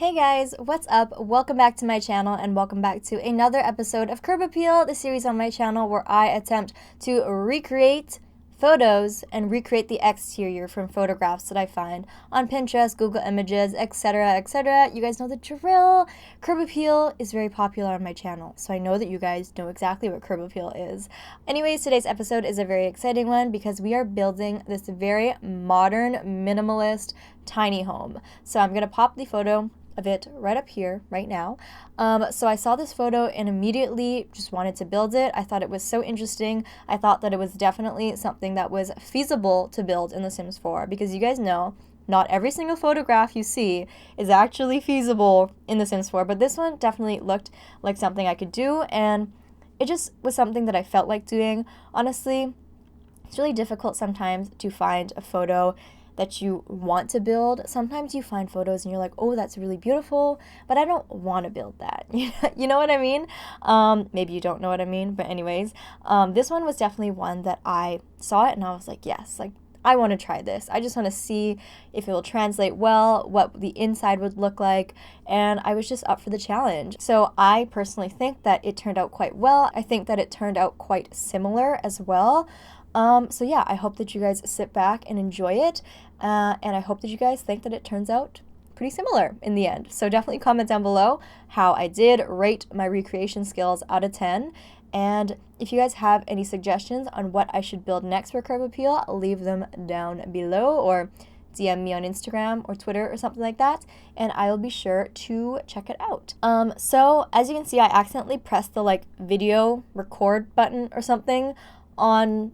Hey guys, what's up? Welcome back to my channel and welcome back to another episode of Curb Appeal, the series on my channel where I attempt to recreate photos and recreate the exterior from photographs that I find on Pinterest, Google Images, etc., etc. You guys know the drill. Curb Appeal is very popular on my channel, so I know that you guys know exactly what Curb Appeal is. Anyways, today's episode is a very exciting one because we are building this very modern, minimalist, tiny home. So I'm going to pop the photo of it right up here right now. So I saw this photo and immediately just wanted to build it. I thought it was so interesting. I thought that it was definitely something that was feasible to build in The Sims 4 because you guys know not every single photograph you see is actually feasible in The Sims 4, but this one definitely looked like something I could do, and it just was something that I felt like doing. Honestly, it's really difficult sometimes to find a photo that you want to build. Sometimes you find photos and you're like, oh, that's really beautiful, but I don't want to build that. You know what I mean? Maybe you don't know what I mean, but anyways, this one was definitely one that I saw it and I was like, yes, like I want to try this. I just want to see if it will translate well, what the inside would look like, and I was just up for the challenge. So I personally think that it turned out quite well. I think that it turned out quite similar as well. So yeah, I hope that you guys sit back and enjoy it, and I hope that you guys think that it turns out pretty similar in the end. So definitely comment down below how I did rate my recreation skills out of 10, and if you guys have any suggestions on what I should build next for Curb Appeal, leave them down below, or DM me on Instagram or Twitter or something like that, and I will be sure to check it out. So as you can see, I accidentally pressed the video record button or something on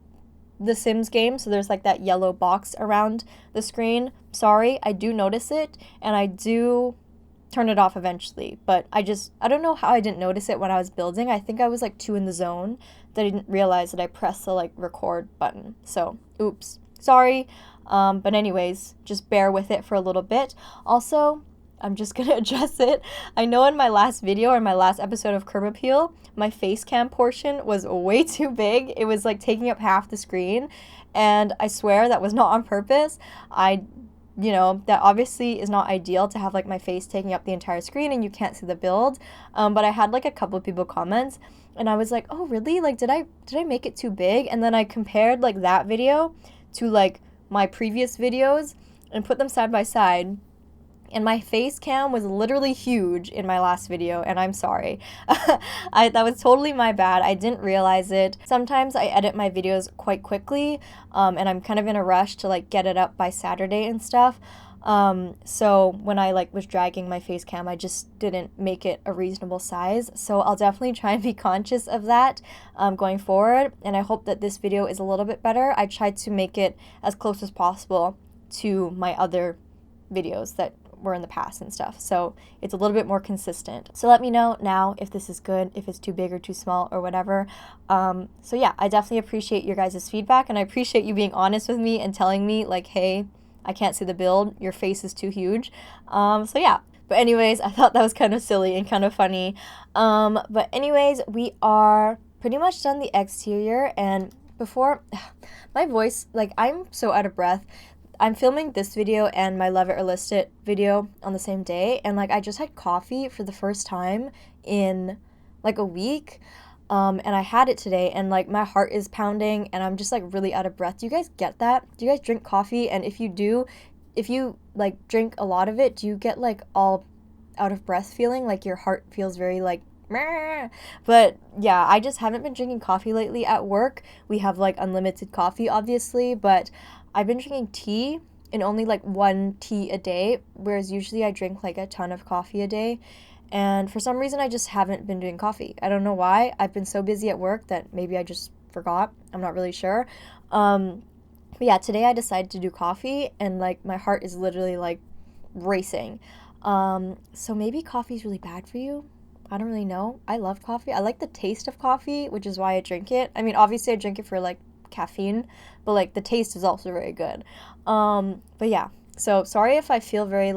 the Sims game, so there's that yellow box around the screen. Sorry, I do notice it, and I do turn it off eventually, but I don't know how I didn't notice it when I was building. I think I was too in the zone that I didn't realize that I pressed the record button. So oops, sorry. But anyways, just bear with it for a little bit. Also, I'm just gonna address it. I know in my last video or my last episode of Curb Appeal, my face cam portion was way too big. It was taking up half the screen, and I swear that was not on purpose. That obviously is not ideal to have my face taking up the entire screen and you can't see the build. But I had a couple of people comment, and I was like, oh really? Did I make it too big? And then I compared that video to my previous videos and put them side by side. And my face cam was literally huge in my last video, and I'm sorry. That was totally my bad. I didn't realize it. Sometimes I edit my videos quite quickly, and I'm kind of in a rush to get it up by Saturday and stuff. So when I was dragging my face cam, I just didn't make it a reasonable size. So I'll definitely try and be conscious of that going forward, and I hope that this video is a little bit better. I tried to make it as close as possible to my other videos that were in the past and stuff, so it's a little bit more consistent. So let me know now if this is good, if it's too big or too small or whatever. So yeah, I definitely appreciate your guys' feedback, and I appreciate you being honest with me and telling me hey, I can't see the build, your face is too huge. So yeah, but anyways, I thought that was kind of silly and kind of funny. But anyways, we are pretty much done the exterior, and before my voice, I'm so out of breath. I'm filming this video and my Love It or List It video on the same day, and I just had coffee for the first time in a week, and I had it today, and my heart is pounding and I'm just really out of breath. Do you guys get that? Do you guys drink coffee? And if you do, if you drink a lot of it, do you get all out of breath feeling, your heart feels very meh? But yeah, I just haven't been drinking coffee lately at work. We have unlimited coffee obviously, but I've been drinking tea, and only one tea a day, whereas usually I drink a ton of coffee a day. And for some reason I just haven't been doing coffee. I don't know why. I've been so busy at work that maybe I just forgot. I'm not really sure. But yeah, today I decided to do coffee, and my heart is literally racing. So maybe coffee is really bad for you. I don't really know. I love coffee. I like the taste of coffee, which is why I drink it. I mean, obviously I drink it for caffeine, but the taste is also very good. But yeah, so sorry if I feel very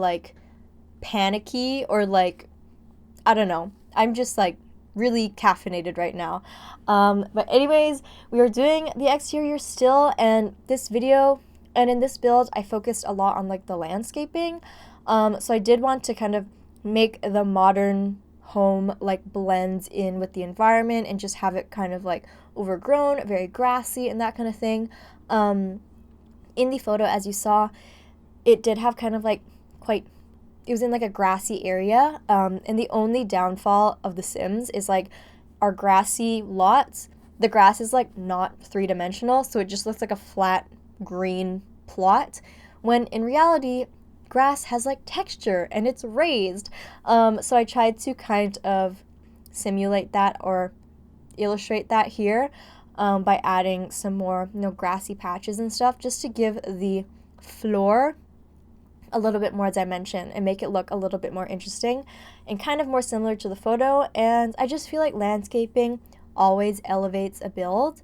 panicky or I don't know. I'm just really caffeinated right now. But anyways, we are doing the exterior still, and this video and in this build I focused a lot on the landscaping. So I did want to kind of make the modern home like blend in with the environment and just have it kind of like overgrown, very grassy and that kind of thing. In the photo, as you saw, it did have kind of like it was in like a grassy area, and the only downfall of The Sims is like our grassy lots, the grass is like not three-dimensional, so it just looks like a flat green plot, when in reality grass has like texture and it's raised. So I tried to kind of simulate that or illustrate that here, by adding some more, grassy patches and stuff, just to give the floor a little bit more dimension and make it look a little bit more interesting and kind of more similar to the photo. And I just feel like landscaping always elevates a build.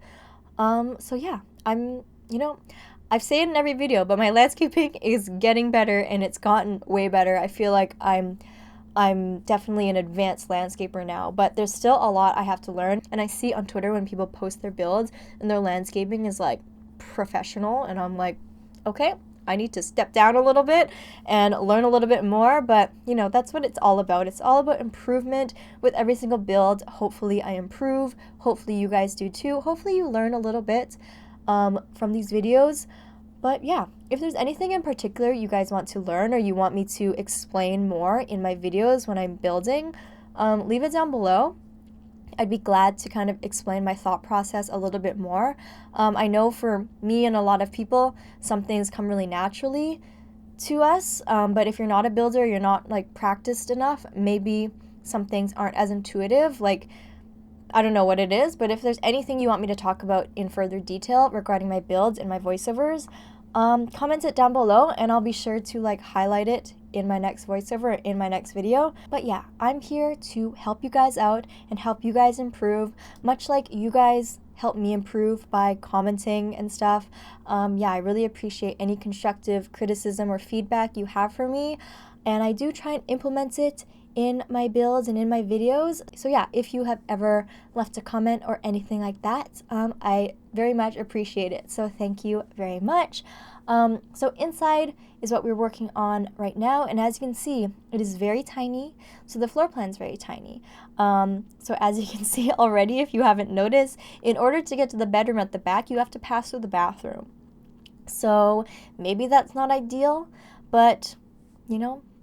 So yeah, I've said it in every video, but my landscaping is getting better and it's gotten way better. I feel like I'm definitely an advanced landscaper now, but there's still a lot I have to learn. And I see on Twitter when people post their builds and their landscaping is like professional, and I'm like, okay, I need to step down a little bit and learn a little bit more. But that's what it's all about. It's all about improvement with every single build. Hopefully I improve. Hopefully you guys do too. Hopefully you learn a little bit from these videos. But yeah, if there's anything in particular you guys want to learn or you want me to explain more in my videos when I'm building, leave it down below. I'd be glad to kind of explain my thought process a little bit more. I know for me and a lot of people, some things come really naturally to us, but if you're not a builder, you're not like practiced enough, maybe some things aren't as intuitive. Like, I don't know what it is, but if there's anything you want me to talk about in further detail regarding my builds and my voiceovers, comment it down below and I'll be sure to like highlight it in my next voiceover, in my next video. But yeah, I'm here to help you guys out and help you guys improve, much like you guys help me improve by commenting and stuff. Yeah, I really appreciate any constructive criticism or feedback you have for me, and I do try and implement it in my builds and in my videos. So yeah, if you have ever left a comment or anything like that, I very much appreciate it. So thank you very much. So inside is what we're working on right now, and as you can see, it is very tiny. So the floor plan is very tiny. So as you can see already, if you haven't noticed, in order to get to the bedroom at the back, you have to pass through the bathroom. So maybe that's not ideal, but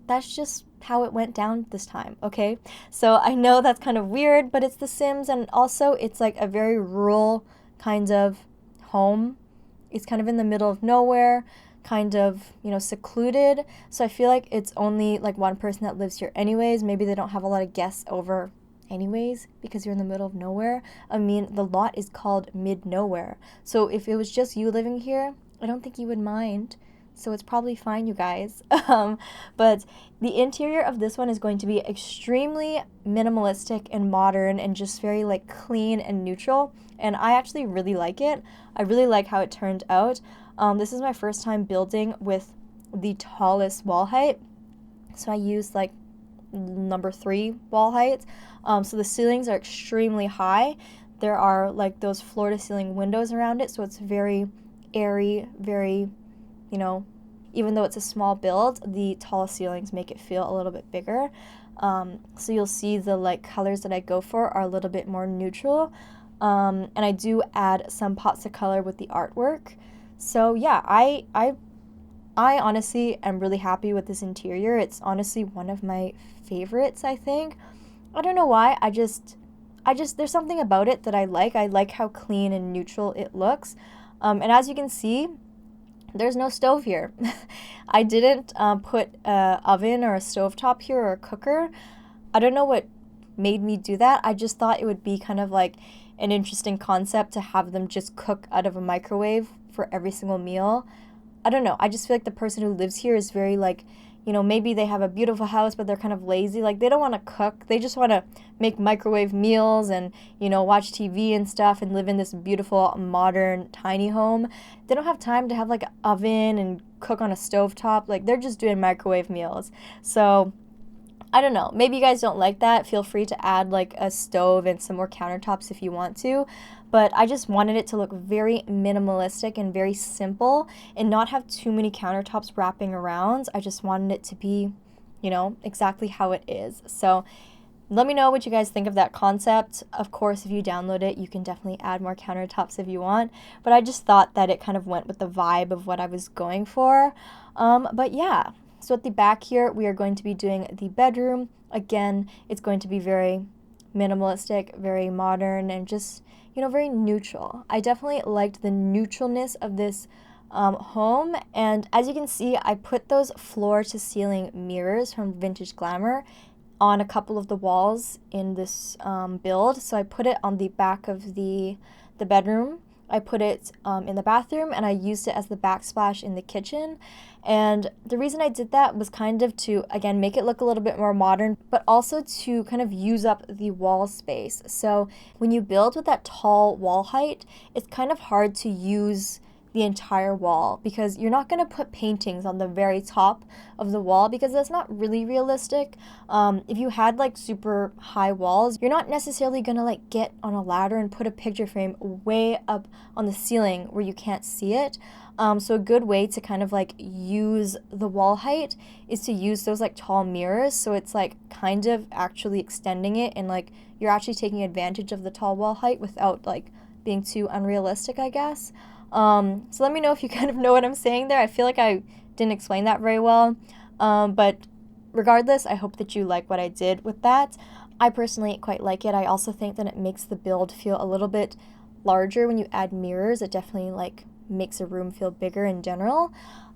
that's just how it went down this time, okay? So I know that's kind of weird, but it's The Sims, and also it's like a very rural kind of home. It's kind of in the middle of nowhere, kind of, secluded. So I feel like it's only like one person that lives here anyways. Maybe they don't have a lot of guests over anyways because you're in the middle of nowhere. I mean, the lot is called mid-nowhere. So if it was just you living here, I don't think you would mind. So it's probably fine, you guys. But the interior of this one is going to be extremely minimalistic and modern and just very like clean and neutral. And I actually really like it. I really like how it turned out. This is my first time building with the tallest wall height. So I used like number 3 wall height. So the ceilings are extremely high. There are like those floor to ceiling windows around it. So it's very airy, very, even though it's a small build, the tall ceilings make it feel a little bit bigger. So you'll see the like colors that I go for are a little bit more neutral. And I do add some pops of color with the artwork. So yeah, I honestly am really happy with this interior. It's honestly one of my favorites, I think. I don't know why. I just there's something about it that I like. I like how clean and neutral it looks. And as you can see, there's no stove here. I didn't put an oven or a stovetop here or a cooker. I don't know what made me do that. I just thought it would be kind of like an interesting concept to have them just cook out of a microwave for every single meal. I don't know. I just feel like the person who lives here is very like, maybe they have a beautiful house, but they're kind of lazy. Like, they don't want to cook. They just want to make microwave meals and, watch TV and stuff and live in this beautiful, modern, tiny home. They don't have time to have, like, an oven and cook on a stovetop. Like, they're just doing microwave meals. So, I don't know. Maybe you guys don't like that. Feel free to add, like, a stove and some more countertops if you want to. But I just wanted it to look very minimalistic and very simple and not have too many countertops wrapping around. I just wanted it to be, exactly how it is. So let me know what you guys think of that concept. Of course, if you download it, you can definitely add more countertops if you want. But I just thought that it kind of went with the vibe of what I was going for. But yeah, so at the back here, we are going to be doing the bedroom. Again, it's going to be very minimalistic, very modern, and just, very neutral. I definitely liked the neutralness of this home. And as you can see, I put those floor-to-ceiling mirrors from Vintage Glamour on a couple of the walls in this build. So I put it on the back of the bedroom. I put it in the bathroom, and I used it as the backsplash in the kitchen. And the reason I did that was kind of to, again, make it look a little bit more modern, but also to kind of use up the wall space. So when you build with that tall wall height, it's kind of hard to use the entire wall, because you're not going to put paintings on the very top of the wall, because that's not really realistic. If you had like super high walls, you're not necessarily going to like get on a ladder and put a picture frame way up on the ceiling where you can't see it. So a good way to kind of like use the wall height is to use those like tall mirrors, so it's like kind of actually extending it, and like you're actually taking advantage of the tall wall height without like being too unrealistic, I guess. So let me know if you kind of know what I'm saying there. I feel like I didn't explain that very well. But regardless, I hope that you like what I did with that. I personally quite like it. I also think that it makes the build feel a little bit larger when you add mirrors. It definitely like makes a room feel bigger in general.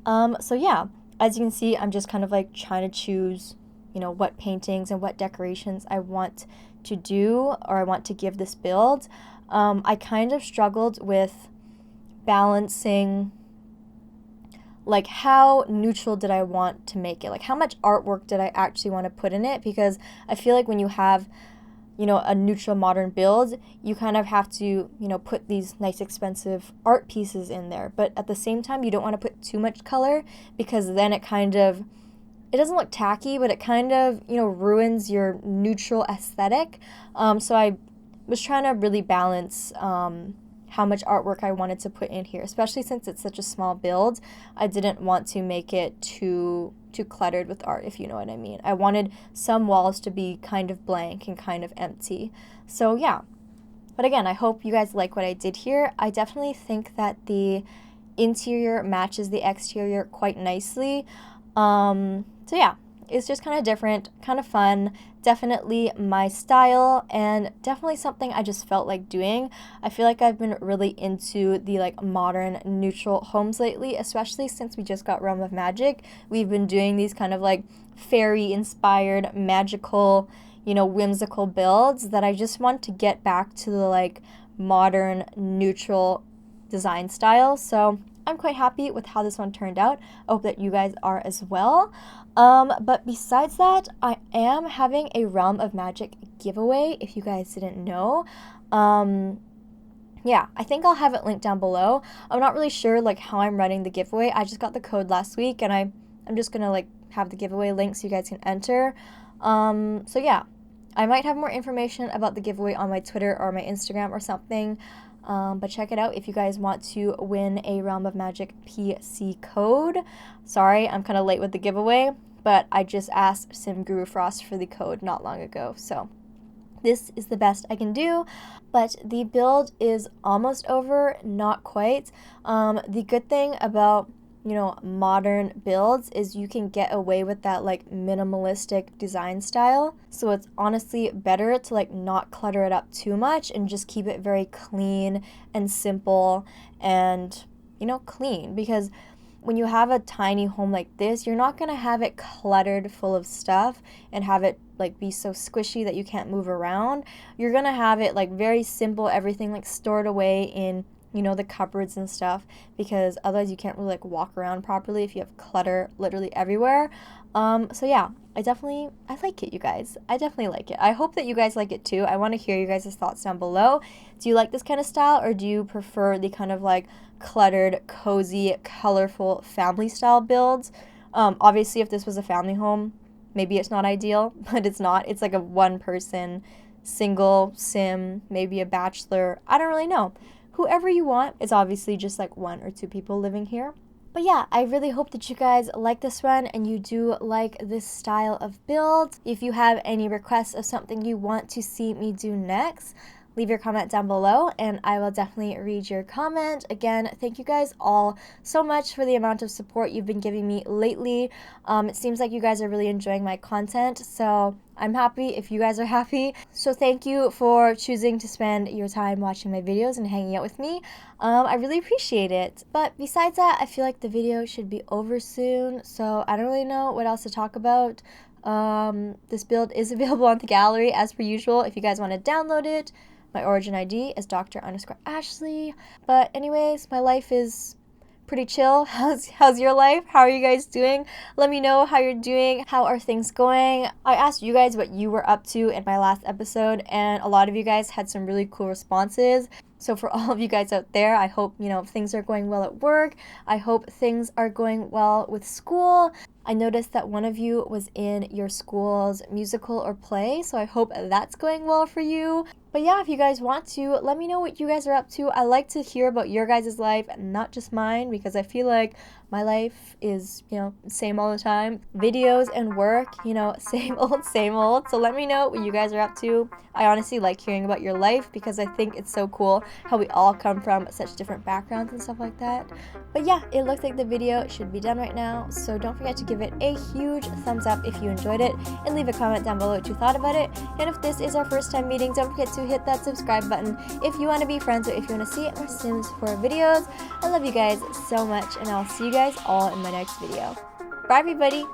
So yeah, as you can see, I'm just kind of like trying to choose, what paintings and what decorations I want to do, or I want to give this build. I kind of struggled with balancing like how neutral did I want to make it, like how much artwork did I actually want to put in it, because I feel like when you have a neutral modern build, you kind of have to put these nice expensive art pieces in there, but at the same time you don't want to put too much color, because then it doesn't look tacky, but it kind of ruins your neutral aesthetic. So I was trying to really balance how much artwork I wanted to put in here, especially since it's such a small build. I didn't want to make it too cluttered with art, if you know what I mean. I wanted some walls to be kind of blank and kind of empty. So yeah. But again, I hope you guys like what I did here. I definitely think that the interior matches the exterior quite nicely. So yeah, it's just kind of different, kind of fun, definitely my style, and definitely something I just felt like doing. I feel like I've been really into the like modern neutral homes lately, especially since we just got Realm of Magic. We've been doing these kind of like fairy inspired, magical, whimsical builds that I just want to get back to the like modern neutral design style. So I'm quite happy with how this one turned out. I hope that you guys are as well. But besides that, I am having a Realm of Magic giveaway, if you guys didn't know. Yeah, I think I'll have it linked down below. I'm not really sure like how I'm running the giveaway. I just got the code last week, and I'm just gonna like have the giveaway link so you guys can enter. So yeah, I might have more information about the giveaway on my Twitter or my Instagram or something. But check it out if you guys want to win a Realm of Magic PC code. Sorry, I'm kind of late with the giveaway, but I just asked Sim Guru Frost for the code not long ago, so this is the best I can do. But the build is almost over, not quite. The good thing about modern builds is you can get away with that like minimalistic design style. So it's honestly better to like not clutter it up too much and just keep it very clean and simple and clean, because when you have a tiny home like this, you're not going to have it cluttered full of stuff and have it like be so squishy that you can't move around. You're going to have it like very simple, everything like stored away in the cupboards and stuff, because otherwise you can't really like walk around properly if you have clutter literally everywhere. So yeah, I like it, you guys. I definitely like it. I hope that you guys like it too. I want to hear you guys' thoughts down below. Do you like this kind of style, or do you prefer the kind of like cluttered, cozy, colorful family style builds? Obviously if this was a family home, maybe it's not ideal, but it's not. It's like a one person, single, sim, maybe a bachelor. I don't really know. Whoever you want. It's obviously just like one or two people living here. But yeah, I really hope that you guys like this one and you do like this style of build. If you have any requests of something you want to see me do next, leave your comment down below and I will definitely read your comment. Again, thank you guys all so much for the amount of support you've been giving me lately. It seems like you guys are really enjoying my content, so I'm happy if you guys are happy. So thank you for choosing to spend your time watching my videos and hanging out with me. I really appreciate it. But besides that, I feel like the video should be over soon, so I don't really know what else to talk about. This build is available on the gallery as per usual if you guys want to download it. My origin ID is Dr_Ashley. But anyways, my life is pretty chill. How's your life? How are you guys doing? Let me know how you're doing. How are things going? I asked you guys what you were up to in my last episode, and a lot of you guys had some really cool responses. So for all of you guys out there, I hope, things are going well at work. I hope things are going well with school. I noticed that one of you was in your school's musical or play, so I hope that's going well for you. But yeah, if you guys want to, let me know what you guys are up to. I like to hear about your guys' life, not just mine, because I feel like my life is, same all the time. Videos and work, same old, same old. So let me know what you guys are up to. I honestly like hearing about your life because I think it's so cool how we all come from such different backgrounds and stuff like that. But yeah, it looks like the video should be done right now. So don't forget to give it a huge thumbs up if you enjoyed it and leave a comment down below what you thought about it. And if this is our first time meeting, don't forget to hit that subscribe button if you want to be friends or if you want to see more Sims 4 videos. I love you guys so much and I'll see you guys all in my next video. Bye everybody!